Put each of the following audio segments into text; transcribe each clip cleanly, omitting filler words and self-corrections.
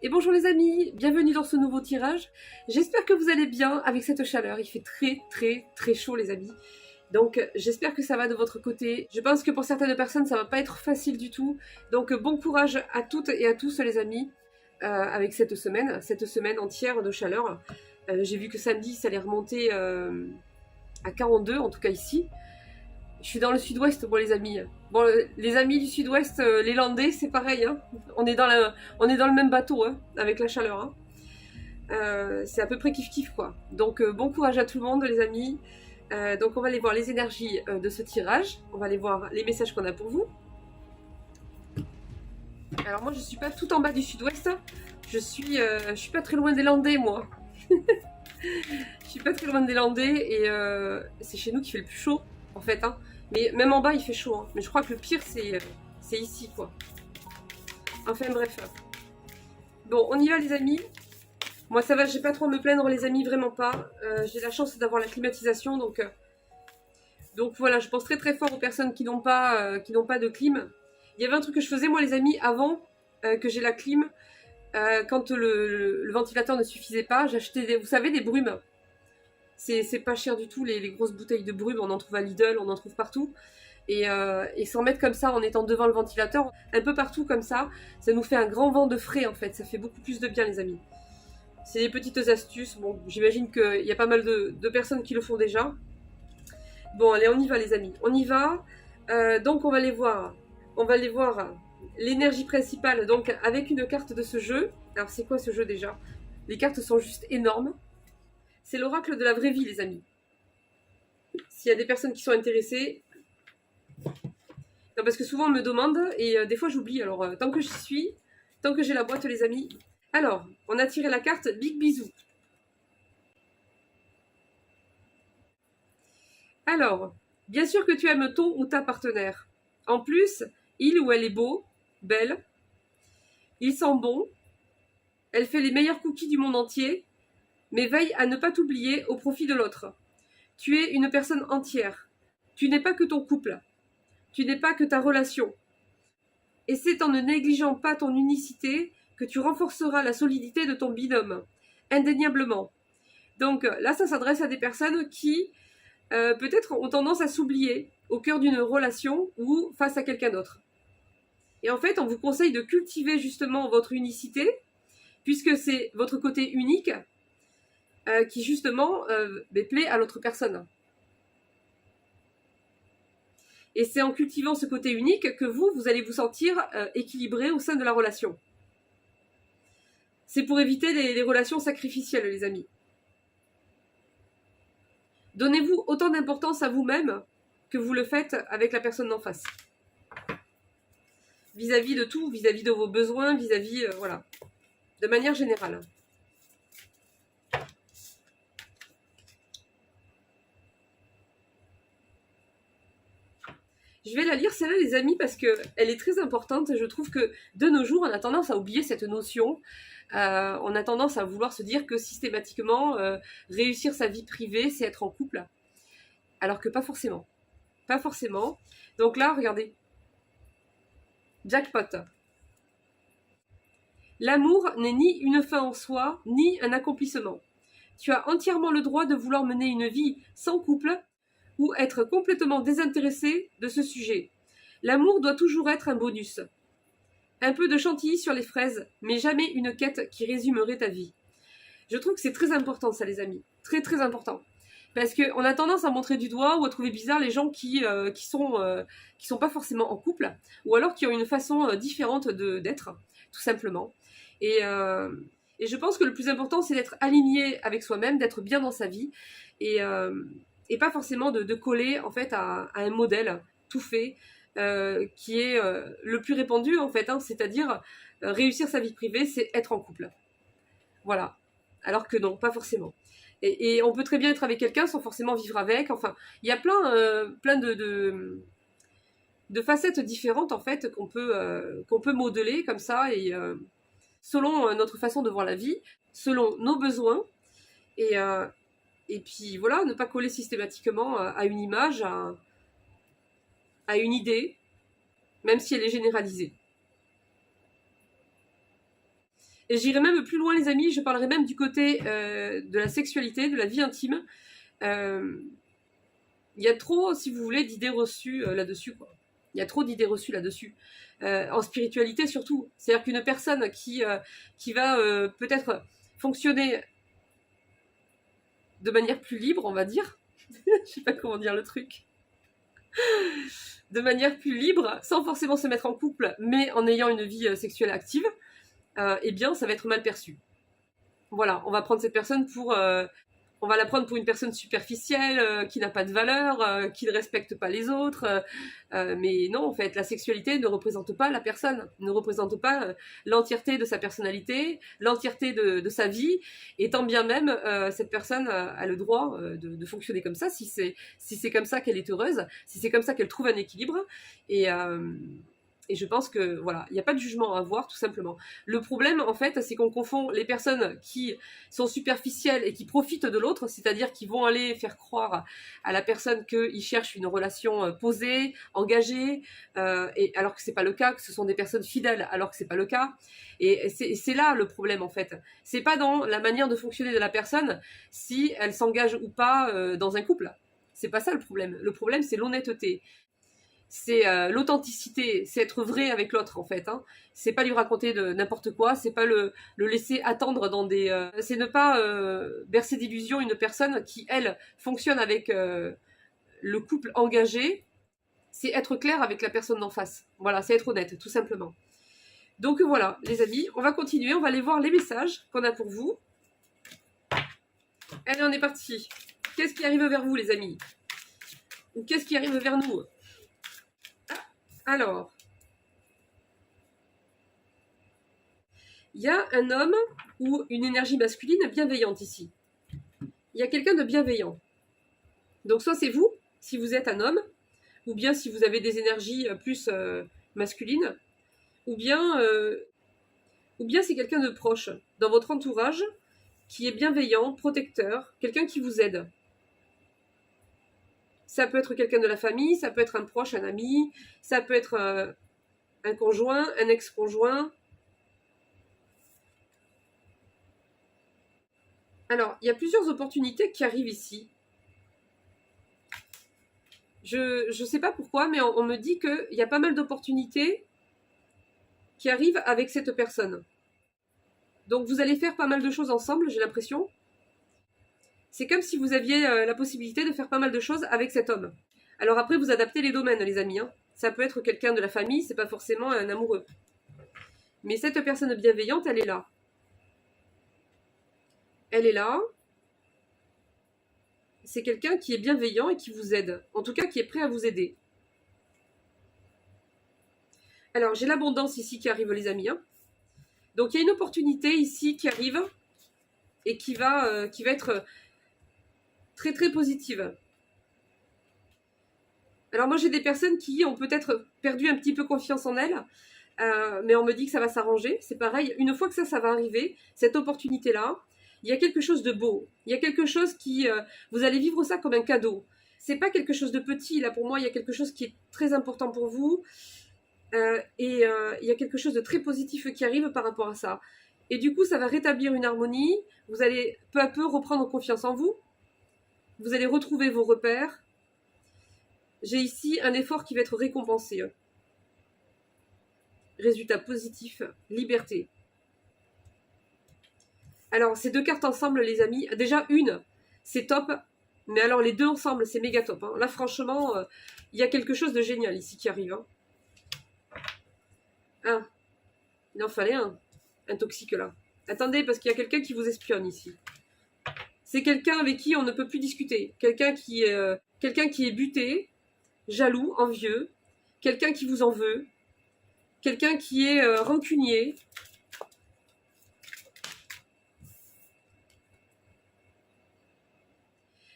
Et bonjour les amis, bienvenue dans ce nouveau tirage. J'espère que vous allez bien avec cette chaleur. Il fait très chaud les amis. Donc j'espère que ça va de votre côté. Je pense que pour certaines personnes ça va pas être facile du tout. Donc bon courage à toutes et à tous les amis avec cette semaine entière de chaleur. J'ai vu que samedi ça allait remonter à 42 en tout cas ici. Je suis dans le sud-ouest, moi les amis. Bon, les amis du sud-ouest, les Landais, c'est pareil. Hein. On est dans le même bateau, hein, avec la chaleur. Hein. C'est à peu près kiff-kiff, quoi. Donc, bon courage à tout le monde, les amis. Donc, on va aller voir les énergies de ce tirage. On va aller voir les messages qu'on a pour vous. Alors, moi, je suis pas tout en bas du sud-ouest. Je suis pas très loin des Landais, moi. Je suis pas très loin des Landais et c'est chez nous qu'il fait le plus chaud, en fait. Hein. Mais même en bas, il fait chaud. Hein. Mais je crois que le pire, c'est ici, quoi. Enfin, bref. Bon, on y va, les amis. Moi, ça va, j'ai pas trop à me plaindre, les amis, vraiment pas. J'ai la chance d'avoir la climatisation, donc voilà, je pense très fort aux personnes qui n'ont pas de clim. Il y avait un truc que je faisais, moi, les amis, avant que j'ai la clim, quand le ventilateur ne suffisait pas, j'achetais, vous savez, des brumes. C'est pas cher du tout, les grosses bouteilles de brume, on en trouve à Lidl, on en trouve partout. Et s'en mettre comme ça en étant devant le ventilateur, un peu partout comme ça nous fait un grand vent de frais en fait, ça fait beaucoup plus de bien les amis. C'est des petites astuces, bon j'imagine qu'il y a pas mal de personnes qui le font déjà. Bon allez on y va les amis, on y va. Donc on va les voir l'énergie principale donc avec une carte de ce jeu. Alors c'est quoi ce jeu déjà? Les cartes sont juste énormes. C'est l'oracle de la vraie vie les amis. S'il y a des personnes qui sont intéressées. Non, parce que souvent on me demande et des fois j'oublie. Alors tant que j'y suis, tant que j'ai la boîte les amis. Alors, on a tiré la carte Big Bisou. Alors, bien sûr que tu aimes ton ou ta partenaire. En plus, il ou elle est beau, belle, il sent bon, elle fait les meilleurs cookies du monde entier, mais veille à ne pas t'oublier au profit de l'autre. Tu es une personne entière. Tu n'es pas que ton couple. Tu n'es pas que ta relation. Et c'est en ne négligeant pas ton unicité que tu renforceras la solidité de ton binôme. Indéniablement. Donc là, ça s'adresse à des personnes qui peut-être ont tendance à s'oublier au cœur d'une relation ou face à quelqu'un d'autre. Et en fait, on vous conseille de cultiver justement votre unicité, puisque c'est votre côté unique qui justement plaît à l'autre personne. Et c'est en cultivant ce côté unique que vous allez vous sentir équilibré au sein de la relation. C'est pour éviter les relations sacrificielles, les amis. Donnez-vous autant d'importance à vous-même que vous le faites avec la personne d'en face. Vis-à-vis de tout, vis-à-vis de vos besoins, vis-à-vis, voilà, de manière générale. Je vais la lire celle-là les amis parce qu'elle est très importante et je trouve que de nos jours on a tendance à oublier cette notion. On a tendance à vouloir se dire que systématiquement réussir sa vie privée c'est être en couple. Alors que pas forcément. Pas forcément. Donc là regardez. Jackpot. L'amour n'est ni une fin en soi, ni un accomplissement. Tu as entièrement le droit de vouloir mener une vie sans couple ou être complètement désintéressé de ce sujet. L'amour doit toujours être un bonus. Un peu de chantilly sur les fraises, mais jamais une quête qui résumerait ta vie. Je trouve que c'est très important ça les amis, très important. Parce qu'on a tendance à montrer du doigt ou à trouver bizarre les gens qui sont pas forcément en couple, ou alors qui ont une façon différente d'être, tout simplement. Et je pense que le plus important c'est d'être aligné avec soi-même, d'être bien dans sa vie, et pas forcément de coller en fait à un modèle tout fait qui est le plus répandu en fait, hein, c'est-à-dire réussir sa vie privée, c'est être en couple. Voilà. Alors que non, pas forcément. Et on peut très bien être avec quelqu'un sans forcément vivre avec. Enfin, il y a plein de facettes différentes en fait qu'on peut modeler comme ça et selon notre façon de voir la vie, selon nos besoins et puis voilà, ne pas coller systématiquement à une image, à une idée, même si elle est généralisée. Et j'irai même plus loin, les amis, je parlerai même du côté de la sexualité, de la vie intime. Il y a trop, si vous voulez, d'idées reçues là-dessus, quoi. Il y a trop d'idées reçues là-dessus. En spiritualité surtout. C'est-à-dire qu'une personne qui va peut-être fonctionner de manière plus libre, on va dire. Je sais pas comment dire le truc. De manière plus libre, sans forcément se mettre en couple, mais en ayant une vie sexuelle active, eh bien, ça va être mal perçu. Voilà, on va prendre cette personne pour... on va la prendre pour une personne superficielle, qui n'a pas de valeur, qui ne respecte pas les autres. Mais non, en fait, la sexualité ne représente pas la personne, ne représente pas l'entièreté de sa personnalité, l'entièreté de sa vie. Et tant bien même, cette personne a le droit de fonctionner comme ça, si c'est comme ça qu'elle est heureuse, si c'est comme ça qu'elle trouve un équilibre. Et je pense que, voilà, il n'y a pas de jugement à avoir, tout simplement. Le problème, en fait, c'est qu'on confond les personnes qui sont superficielles et qui profitent de l'autre, c'est-à-dire qui vont aller faire croire à la personne qu'ils cherchent une relation posée, engagée, et alors que c'est pas le cas, que ce sont des personnes fidèles, alors que c'est pas le cas. Et c'est là le problème, en fait. C'est pas dans la manière de fonctionner de la personne, si elle s'engage ou pas dans un couple. C'est pas ça le problème. Le problème, c'est l'honnêteté. C'est l'authenticité, c'est être vrai avec l'autre en fait. Hein. C'est pas lui raconter de n'importe quoi, c'est pas le laisser attendre dans des... c'est ne pas bercer d'illusions une personne qui, elle, fonctionne avec le couple engagé. C'est être clair avec la personne d'en face. Voilà, c'est être honnête, tout simplement. Donc voilà, les amis, on va continuer, on va aller voir les messages qu'on a pour vous. Allez, on est parti. Qu'est-ce qui arrive vers vous, les amis? Ou qu'est-ce qui arrive vers nous? Alors, il y a un homme ou une énergie masculine bienveillante ici. Il y a quelqu'un de bienveillant. Donc soit c'est vous, si vous êtes un homme, ou bien si vous avez des énergies plus masculines, ou bien c'est quelqu'un de proche dans votre entourage qui est bienveillant, protecteur, quelqu'un qui vous aide. Ça peut être quelqu'un de la famille, ça peut être un proche, un ami, ça peut être un conjoint, un ex-conjoint. Alors, il y a plusieurs opportunités qui arrivent ici. Je ne sais pas pourquoi, mais on me dit qu'il y a pas mal d'opportunités qui arrivent avec cette personne. Donc, vous allez faire pas mal de choses ensemble, j'ai l'impression. C'est comme si vous aviez la possibilité de faire pas mal de choses avec cet homme. Alors après, vous adaptez les domaines, les amis. Hein. Ça peut être quelqu'un de la famille, c'est pas forcément un amoureux. Mais cette personne bienveillante, elle est là. Elle est là. C'est quelqu'un qui est bienveillant et qui vous aide. En tout cas, qui est prêt à vous aider. Alors, j'ai l'abondance ici qui arrive, les amis. Hein. Donc, il y a une opportunité ici qui arrive et qui va être très, très positive. Alors, moi, j'ai des personnes qui ont peut-être perdu un petit peu confiance en elles, mais on me dit que ça va s'arranger. C'est pareil, une fois que ça va arriver, cette opportunité-là, il y a quelque chose de beau. Il y a quelque chose qui... vous allez vivre ça comme un cadeau. C'est pas quelque chose de petit, là, pour moi, il y a quelque chose qui est très important pour vous. Il y a quelque chose de très positif qui arrive par rapport à ça. Et du coup, ça va rétablir une harmonie. Vous allez peu à peu reprendre confiance en vous. Vous allez retrouver vos repères. J'ai ici un effort qui va être récompensé. Résultat positif, liberté. Alors, ces deux cartes ensemble, les amis, déjà une, c'est top. Mais alors, les deux ensemble, c'est méga top. Hein. Là, franchement, il y a quelque chose de génial ici qui arrive. Hein. Ah, il en fallait un toxique là. Attendez, parce qu'il y a quelqu'un qui vous espionne ici. C'est quelqu'un avec qui on ne peut plus discuter. Quelqu'un qui est buté, jaloux, envieux. Quelqu'un qui vous en veut. Quelqu'un qui est rancunier.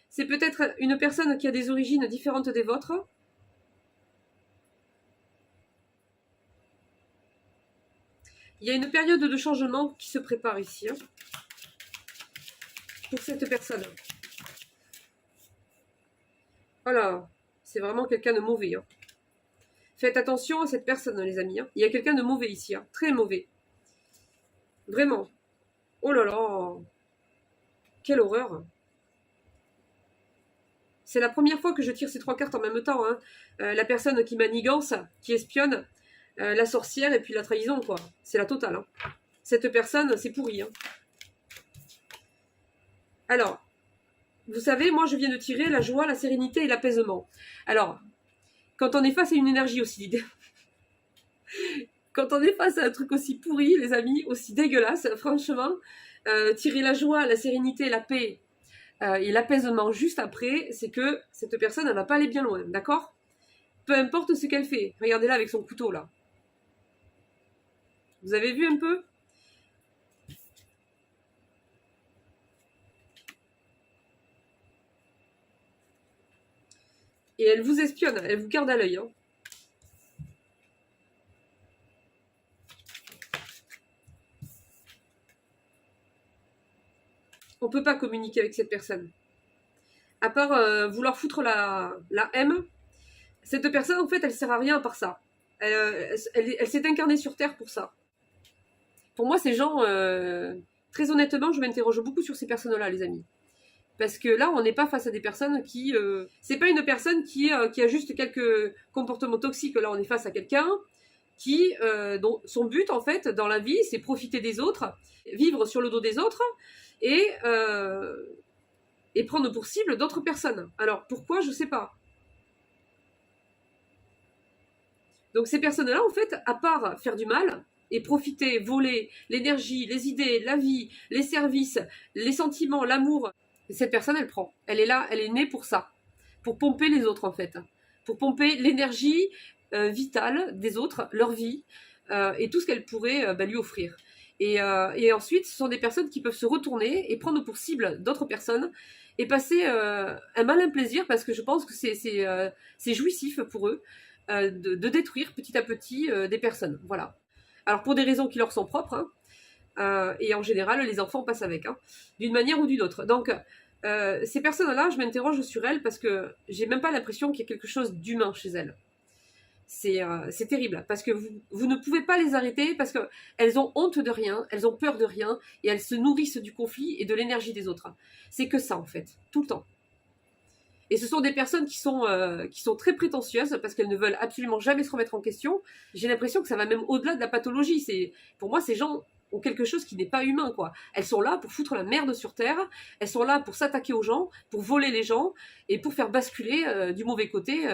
C'est peut-être une personne qui a des origines différentes des vôtres. Il y a une période de changement qui se prépare ici. Hein, pour cette personne. Voilà. C'est vraiment quelqu'un de mauvais. Hein. Faites attention à cette personne, les amis. Hein. Il y a quelqu'un de mauvais ici. Hein. Très mauvais. Vraiment. Oh là là. Quelle horreur. C'est la première fois que je tire ces 3 cartes en même temps. Hein. La personne qui manigance, qui espionne, la sorcière et puis la trahison, quoi. C'est la totale. Hein. Cette personne, c'est pourri. Hein. Alors, vous savez, moi je viens de tirer la joie, la sérénité et l'apaisement. Alors, quand on est face à une énergie aussi... quand on est face à un truc aussi pourri, les amis, aussi dégueulasse, franchement, tirer la joie, la sérénité, la paix et l'apaisement juste après, c'est que cette personne, elle va pas aller bien loin, d'accord? Peu importe ce qu'elle fait. Regardez-la avec son couteau, là. Vous avez vu un peu? Et elle vous espionne, elle vous garde à l'œil. Hein. On peut pas communiquer avec cette personne. À part vouloir foutre la M, cette personne, en fait, elle sert à rien à part ça. Elle s'est incarnée sur Terre pour ça. Pour moi, ces gens, très honnêtement, je m'interroge beaucoup sur ces personnes-là, les amis. Parce que là, on n'est pas face à des personnes qui... c'est pas une personne qui a juste quelques comportements toxiques. Là, on est face à quelqu'un qui, dont son but, en fait, dans la vie, c'est profiter des autres, vivre sur le dos des autres et prendre pour cible d'autres personnes. Alors, pourquoi? Je sais pas. Donc, ces personnes-là, en fait, à part faire du mal et profiter, voler l'énergie, les idées, la vie, les services, les sentiments, l'amour... Cette personne, elle prend. Elle est là, elle est née pour ça. Pour pomper les autres, en fait. Pour pomper l'énergie vitale des autres, leur vie, et tout ce qu'elle pourrait lui offrir. Et ensuite, ce sont des personnes qui peuvent se retourner et prendre pour cible d'autres personnes et passer un malin plaisir, parce que je pense que c'est jouissif pour eux de détruire petit à petit des personnes. Voilà. Alors, pour des raisons qui leur sont propres, hein, et en général, les enfants passent avec, hein, d'une manière ou d'une autre. Donc, ces personnes-là, je m'interroge sur elles parce que j'ai même pas l'impression qu'il y ait quelque chose d'humain chez elles. C'est terrible, parce que vous ne pouvez pas les arrêter, parce qu'elles ont honte de rien, elles ont peur de rien, et elles se nourrissent du conflit et de l'énergie des autres. C'est que ça, en fait, tout le temps. Et ce sont des personnes qui sont très prétentieuses, parce qu'elles ne veulent absolument jamais se remettre en question. J'ai l'impression que ça va même au-delà de la pathologie. Pour moi, ces gens ont quelque chose qui n'est pas humain, quoi. Elles sont là pour foutre la merde sur Terre, elles sont là pour s'attaquer aux gens, pour voler les gens, et pour faire basculer du mauvais côté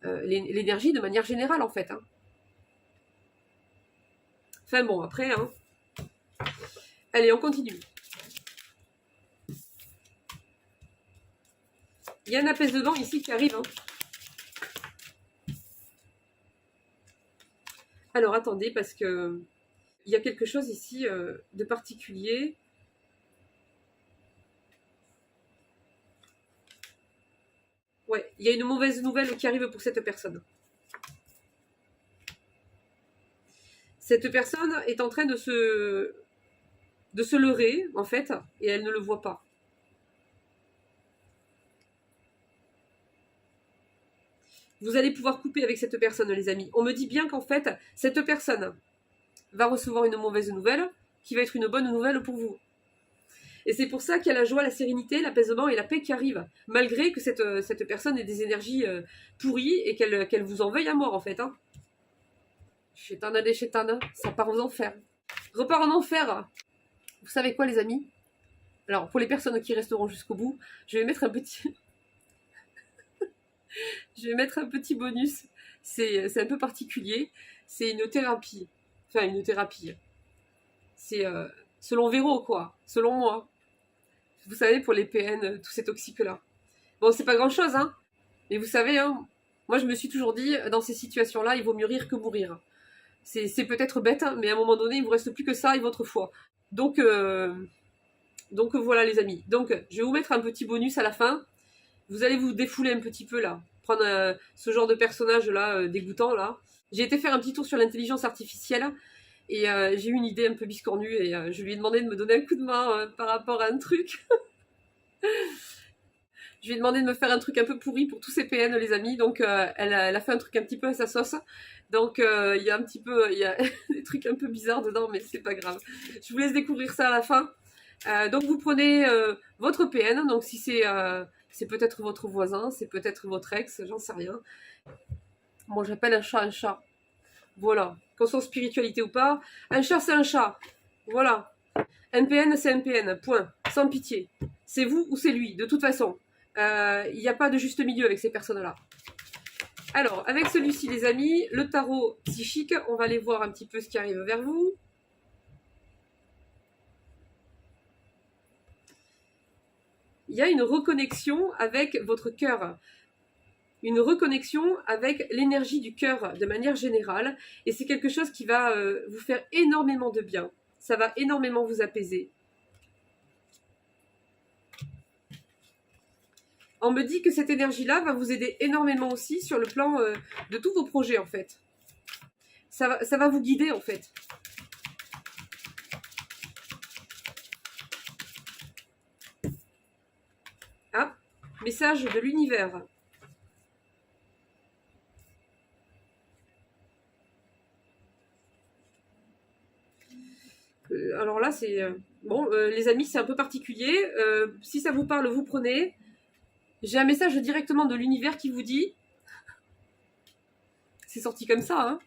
l'énergie de manière générale, en fait. Hein. Enfin bon, après, hein. Allez, on continue. Il y a un apaisement ici qui arrive. Hein. Alors, attendez, parce que il y a quelque chose ici de particulier. Ouais, il y a une mauvaise nouvelle qui arrive pour cette personne. Cette personne est en train de se leurrer, en fait, et elle ne le voit pas. Vous allez pouvoir couper avec cette personne, les amis. On me dit bien qu'en fait, cette personne va recevoir une mauvaise nouvelle qui va être une bonne nouvelle pour vous. Et c'est pour ça qu'il y a la joie, la sérénité, l'apaisement et la paix qui arrivent, malgré que cette personne ait des énergies pourries et qu'elle vous en veuille à mort, en fait. Hein. Chétana des chétanas, ça part aux enfers. Repart en enfer. Vous savez quoi, les amis? Alors, pour les personnes qui resteront jusqu'au bout, je vais mettre un petit... je vais mettre un petit bonus. C'est un peu particulier. C'est une thérapie. Enfin, une thérapie. C'est selon Véro, quoi. Selon moi. Vous savez, pour les PN, tous ces toxiques-là. Bon, c'est pas grand-chose, hein. Mais vous savez, hein, moi, je me suis toujours dit, dans ces situations-là, il vaut mieux rire que mourir. C'est peut-être bête, hein, mais à un moment donné, il vous reste plus que ça et votre foi. Donc voilà, les amis. Donc, je vais vous mettre un petit bonus à la fin. Vous allez vous défouler un petit peu, là. Prendre ce genre de personnage-là, dégoûtant, là. J'ai été faire un petit tour sur l'intelligence artificielle. Et j'ai eu une idée un peu biscornue et je lui ai demandé de me donner un coup de main par rapport à un truc. Je lui ai demandé de me faire un truc un peu pourri pour tous ses PN, les amis. Donc, elle a fait un truc un petit peu à sa sauce. Donc, il y a un petit peu, il y a des trucs un peu bizarres dedans, mais c'est pas grave. Je vous laisse découvrir ça à la fin. Donc, vous prenez votre PN. Donc, si c'est peut-être votre voisin, c'est peut-être votre ex, j'en sais rien. Moi, j'appelle un chat un chat. Voilà. Qu'on soit en spiritualité ou pas, un chat, c'est un chat. Voilà. Un PN, c'est un PN. Point. Sans pitié. C'est vous ou c'est lui, de toute façon. Il n'y a pas de juste milieu avec ces personnes-là. Alors, avec celui-ci, les amis, le tarot psychique, on va aller voir un petit peu ce qui arrive vers vous. Il y a une reconnexion avec votre cœur. Une reconnexion avec l'énergie du cœur de manière générale. Et c'est quelque chose qui va vous faire énormément de bien. Ça va énormément vous apaiser. On me dit que cette énergie-là va vous aider énormément aussi sur le plan de tous vos projets, en fait. Ça va vous guider, en fait. Ah, message de l'univers. Alors là, c'est... bon, les amis, c'est un peu particulier. Si ça vous parle, vous prenez. J'ai un message directement de l'univers qui vous dit... C'est sorti comme ça, hein.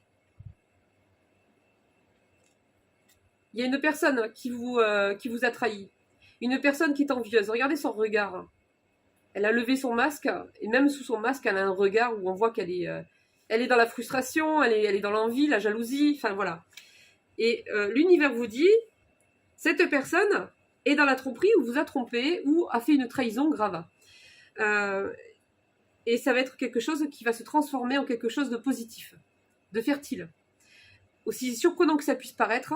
Il y a une personne qui vous a trahi. Une personne qui est envieuse. Regardez son regard. Elle a levé son masque. Et même sous son masque, elle a un regard où on voit qu'elle est dans la frustration, elle est dans l'envie, la jalousie. Enfin, voilà. Et l'univers vous dit, cette personne est dans la tromperie ou vous a trompé ou a fait une trahison grave. Et ça va être quelque chose qui va se transformer en quelque chose de positif, de fertile. Aussi surprenant que ça puisse paraître,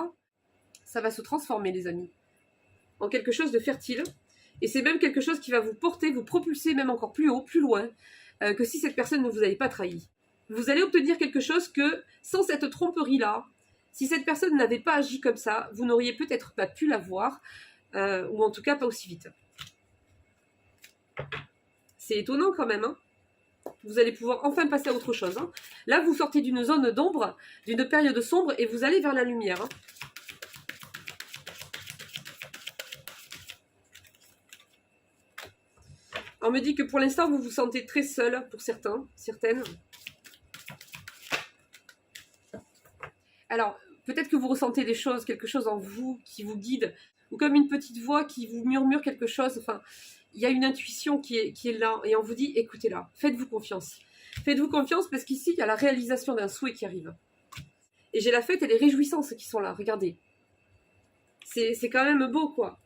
ça va se transformer, les amis, en quelque chose de fertile. Et c'est même quelque chose qui va vous porter, vous propulser même encore plus haut, plus loin, que si cette personne ne vous avait pas trahi. Vous allez obtenir quelque chose que, sans cette tromperie-là, si cette personne n'avait pas agi comme ça, vous n'auriez peut-être pas pu la voir, ou en tout cas pas aussi vite. C'est étonnant quand même, hein. Vous allez pouvoir enfin passer à autre chose, hein. Là, vous sortez d'une zone d'ombre, d'une période sombre, et vous allez vers la lumière, hein. On me dit que pour l'instant, vous vous sentez très seul, pour certains, certaines. Alors, peut-être que vous ressentez des choses, quelque chose en vous qui vous guide, ou comme une petite voix qui vous murmure quelque chose. Enfin, il y a une intuition qui est là, et on vous dit, écoutez-la, faites-vous confiance. Faites-vous confiance parce qu'ici, il y a la réalisation d'un souhait qui arrive. Et j'ai la fête et les réjouissances qui sont là, regardez. C'est quand même beau, quoi.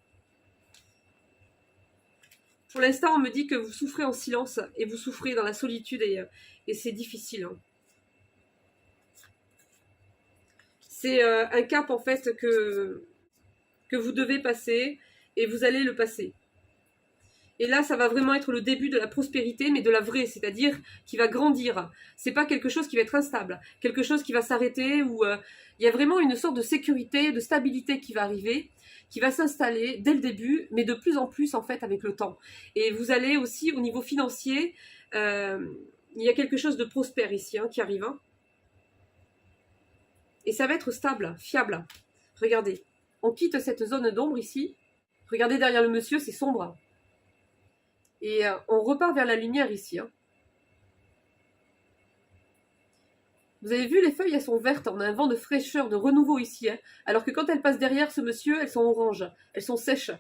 Pour l'instant, on me dit que vous souffrez en silence, et vous souffrez dans la solitude, et c'est difficile, hein. C'est un cap, en fait, que vous devez passer, et vous allez le passer. Et là, ça va vraiment être le début de la prospérité, mais de la vraie, c'est-à-dire qui va grandir. C'est pas quelque chose qui va être instable, quelque chose qui va s'arrêter, où il y a vraiment une sorte de sécurité, de stabilité qui va arriver, qui va s'installer dès le début, mais de plus en plus, en fait, avec le temps. Et vous allez aussi, au niveau financier, il y a quelque chose de prospère ici, hein, qui arrive, hein. Et ça va être stable, fiable. Regardez, on quitte cette zone d'ombre ici. Regardez derrière le monsieur, c'est sombre. Et on repart vers la lumière ici, hein. Vous avez vu, les feuilles, elles sont vertes. On a un vent de fraîcheur, de renouveau ici, hein. Alors que quand elles passent derrière ce monsieur, elles sont oranges. Elles sont sèches.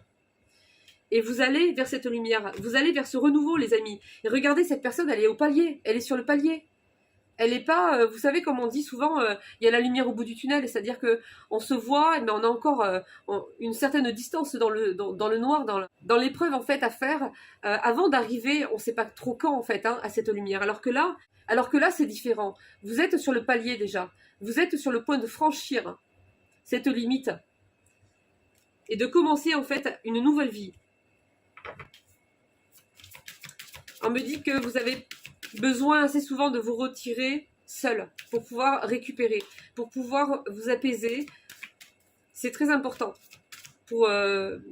Et vous allez vers cette lumière. Vous allez vers ce renouveau, les amis. Et regardez, cette personne, elle est au palier. Elle est sur le palier. Elle n'est pas, vous savez, comme on dit souvent, il y a la lumière au bout du tunnel, c'est-à-dire que on se voit, mais on a encore une certaine distance dans le noir, dans l'épreuve en fait à faire, avant d'arriver, on ne sait pas trop quand en fait, hein, à cette lumière. Alors que là, c'est différent. Vous êtes sur le palier déjà, vous êtes sur le point de franchir cette limite et de commencer en fait une nouvelle vie. On me dit que vous avez besoin assez souvent de vous retirer seul pour pouvoir récupérer, pour pouvoir vous apaiser. C'est très important pour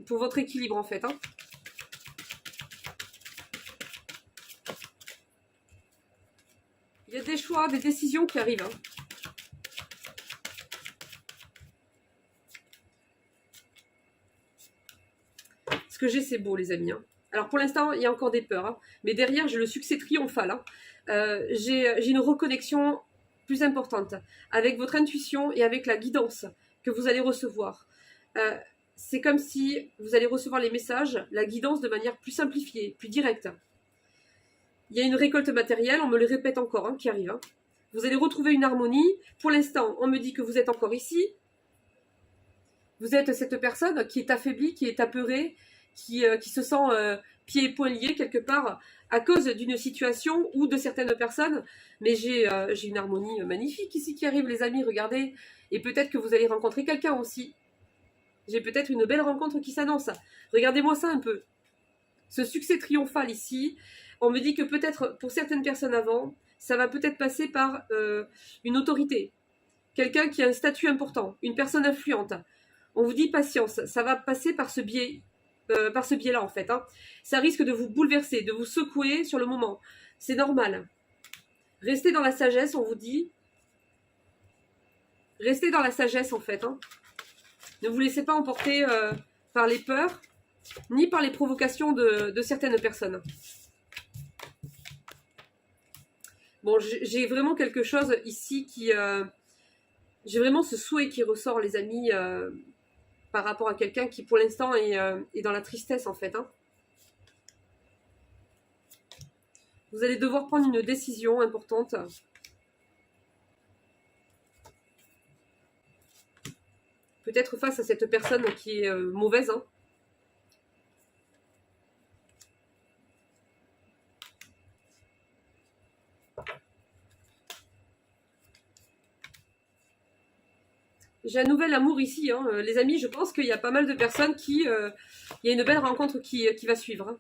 votre équilibre en fait, hein. Il y a des choix, des décisions qui arrivent. Hein. Ce que j'ai, c'est beau, les amis. Hein. Alors, pour l'instant, il y a encore des peurs. Hein. Mais derrière, j'ai le succès triomphal. Hein. J'ai une reconnexion plus importante avec votre intuition et avec la guidance que vous allez recevoir. C'est comme si vous allez recevoir les messages, la guidance de manière plus simplifiée, plus directe. Il y a une récolte matérielle, on me le répète encore, hein, qui arrive. Hein. Vous allez retrouver une harmonie. Pour l'instant, on me dit que vous êtes encore ici. Vous êtes cette personne qui est affaiblie, qui est apeurée, qui se sent pieds et poings liés quelque part à cause d'une situation ou de certaines personnes. Mais j'ai une harmonie magnifique ici qui arrive, les amis, regardez. Et peut-être que vous allez rencontrer quelqu'un aussi. J'ai peut-être une belle rencontre qui s'annonce. Regardez-moi ça un peu. Ce succès triomphal ici, on me dit que peut-être pour certaines personnes avant, ça va peut-être passer par une autorité. Quelqu'un qui a un statut important, une personne influente. On vous dit patience, ça va passer par ce biais-là en fait. Hein. Ça risque de vous bouleverser, de vous secouer sur le moment. C'est normal. Restez dans la sagesse, on vous dit. Restez dans la sagesse en fait. Hein. Ne vous laissez pas emporter par les peurs, ni par les provocations de certaines personnes. Bon, j'ai vraiment quelque chose ici qui... j'ai vraiment ce souhait qui ressort, les amis, par rapport à quelqu'un qui, pour l'instant, est dans la tristesse, en fait. Hein. Vous allez devoir prendre une décision importante. Peut-être face à cette personne qui est mauvaise. Hein. J'ai un nouvel amour ici, hein. Les amis, je pense qu'il y a pas mal de personnes qui... il y a une belle rencontre qui va suivre. Hein.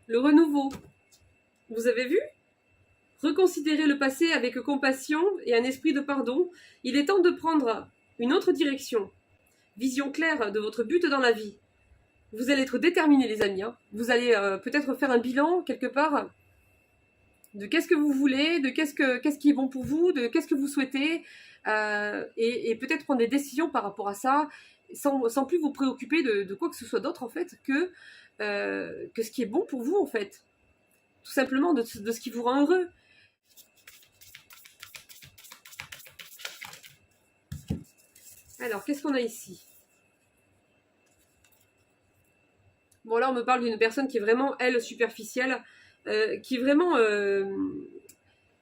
Le renouveau. Vous avez vu? Reconsidérez le passé avec compassion et un esprit de pardon. Il est temps de prendre une autre direction. Vision claire de votre but dans la vie. Vous allez être déterminés, les amis. Hein. Vous allez peut-être faire un bilan, quelque part, de qu'est-ce que vous voulez, de qu'est-ce qui est bon pour vous, de qu'est-ce que vous souhaitez, et peut-être prendre des décisions par rapport à ça, sans plus vous préoccuper de quoi que ce soit d'autre, en fait, que ce qui est bon pour vous, en fait. Tout simplement de ce qui vous rend heureux. Alors, qu'est-ce qu'on a ici? Bon, là, on me parle d'une personne qui est vraiment, elle, superficielle, qui est vraiment...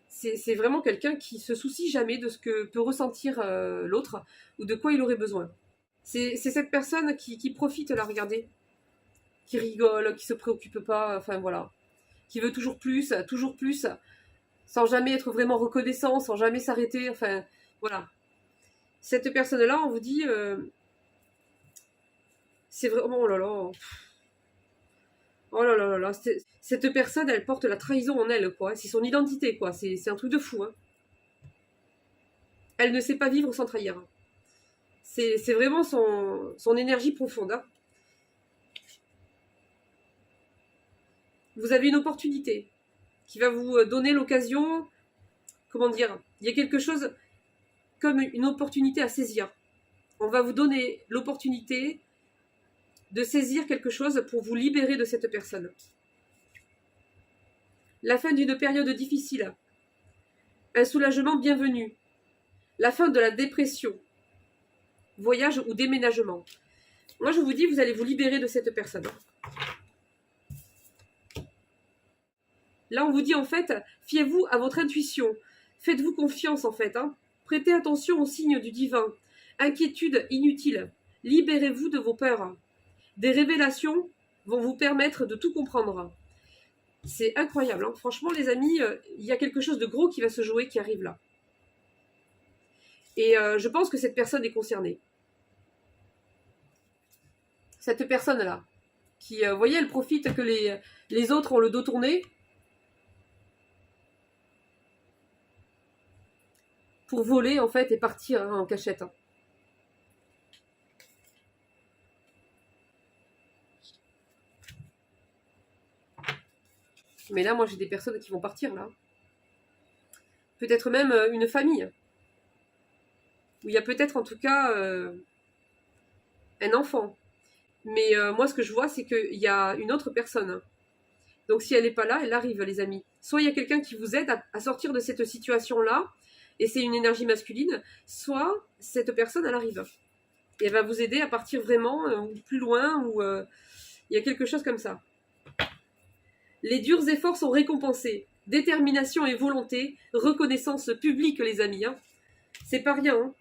c'est vraiment quelqu'un qui se soucie jamais de ce que peut ressentir l'autre ou de quoi il aurait besoin. C'est cette personne qui profite, là, regardez, qui rigole, qui se préoccupe pas, enfin voilà, qui veut toujours plus, sans jamais être vraiment reconnaissant, sans jamais s'arrêter, enfin voilà. Cette personne-là, on vous dit, c'est vraiment, oh là là, oh là là là là, cette personne, elle porte la trahison en elle, quoi. C'est son identité, quoi. C'est un truc de fou, hein. Elle ne sait pas vivre sans trahir. C'est vraiment son énergie profonde. Hein. Vous avez une opportunité qui va vous donner l'occasion, comment dire, il y a quelque chose comme une opportunité à saisir. On va vous donner l'opportunité de saisir quelque chose pour vous libérer de cette personne. La fin d'une période difficile. Un soulagement bienvenu. La fin de la dépression. Voyage ou déménagement. Moi, je vous dis, vous allez vous libérer de cette personne. Là, on vous dit, en fait, fiez-vous à votre intuition. Faites-vous confiance, en fait. Hein. Prêtez attention aux signes du divin. Inquiétude inutile. Libérez-vous de vos peurs. Des révélations vont vous permettre de tout comprendre. C'est incroyable. Hein. Franchement, les amis, il y a quelque chose de gros qui va se jouer, qui arrive là. Et je pense que cette personne est concernée. Cette personne-là, qui, vous voyez, elle profite que les autres ont le dos tourné pour voler, en fait, et partir en cachette. Hein. Mais là, moi, j'ai des personnes qui vont partir, là. Peut-être même une famille. Où il y a peut-être, en tout cas, un enfant. Mais moi, ce que je vois, c'est qu'il y a une autre personne. Donc, si elle n'est pas là, elle arrive, les amis. Soit il y a quelqu'un qui vous aide à sortir de cette situation-là, et c'est une énergie masculine, soit cette personne, elle arrive. Et elle va vous aider à partir vraiment plus loin, ou il y a quelque chose comme ça. Les durs efforts sont récompensés. Détermination et volonté, reconnaissance publique, les amis. Hein. C'est pas rien. Hein.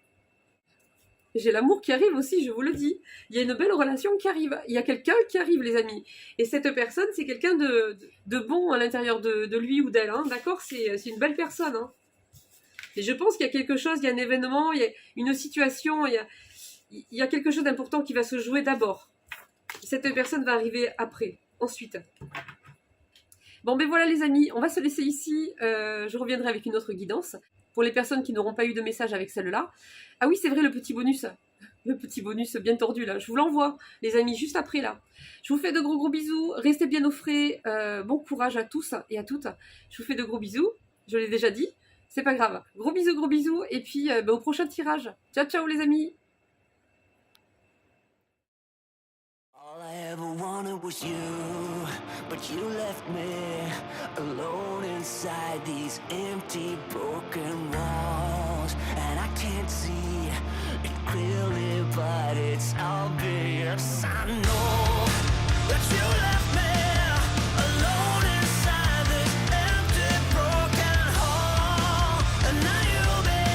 J'ai l'amour qui arrive aussi, je vous le dis. Il y a une belle relation qui arrive. Il y a quelqu'un qui arrive, les amis. Et cette personne, c'est quelqu'un de bon à l'intérieur de lui ou d'elle. Hein. D'accord, c'est une belle personne. Hein. Et je pense qu'il y a quelque chose, il y a un événement, il y a une situation, il y a quelque chose d'important qui va se jouer d'abord. Cette personne va arriver après, ensuite. Bon, ben voilà les amis, on va se laisser ici. Je reviendrai avec une autre guidance. Pour les personnes qui n'auront pas eu de message avec celle-là. Ah oui, c'est vrai, le petit bonus. Le petit bonus bien tordu, là. Je vous l'envoie, les amis, juste après, là. Je vous fais de gros bisous. Restez bien au frais. Bon courage à tous et à toutes. Je vous fais de gros bisous. Je l'ai déjà dit. C'est pas grave. Gros bisous. Et puis, au prochain tirage. Ciao, ciao, les amis. All I ever wanted was you, but you left me alone inside these empty, broken walls. And I can't see it clearly, but it's obvious. I know that you left me alone inside this empty, broken hall. And now you'll be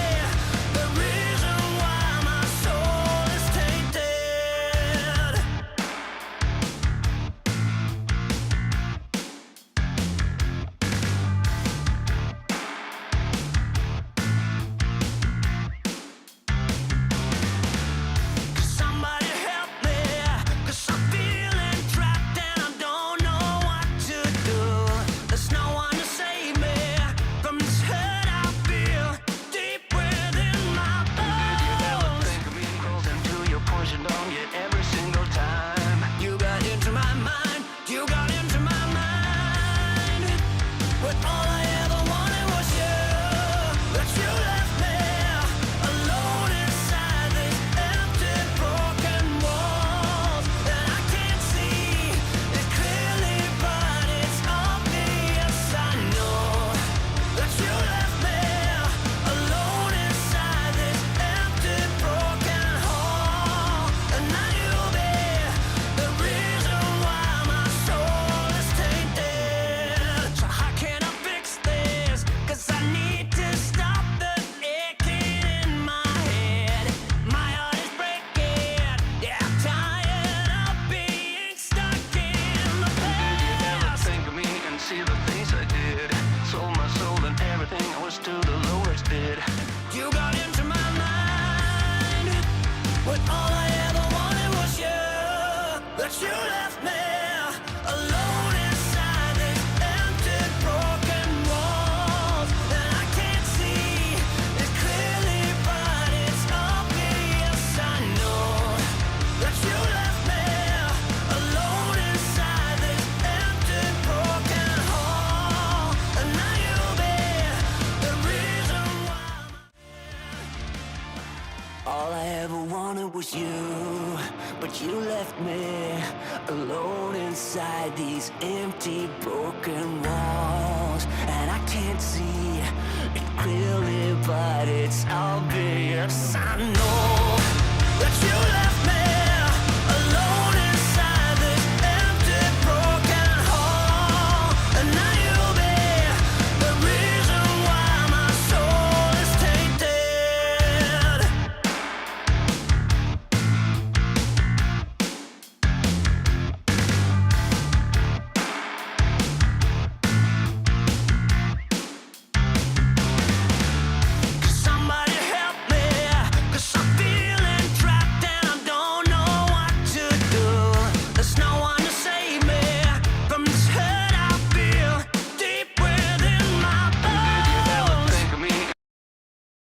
the reason why my soul is tainted. Somebody help me, 'cause I'm feeling trapped and I don't know what to do. There's no one to save me from this hurt I feel deep within my bones. Did you ever think of being close until you're poisoned on yet every single time? You got into my mind, you got into my mind. When all I ever wanted was you, but you left me alone inside these empty, broken walls. And I can't see it clearly, but it's obvious. I know that you left me alone inside this empty, broken hall. And now you'll be the reason why my soul is tainted. So how can I fix this? 'Cause I need to stop the aching in my head. My heart is breaking. Yeah, I'm tired of being stuck in the past. Did you ever think of me and see the things I did? Sold my soul and everything I was to the lowest bid. You got into my mind when all I ever wanted was you. But you left me alone inside these empty, broken walls. And I can't see it clearly, but it's obvious. I know that you left me alone inside this empty, broken hall. And now you'll be the reason why. All I ever wanted was you, but you left me alone inside these empty, broken walls. And I can't see it clearly, but it's obvious. I know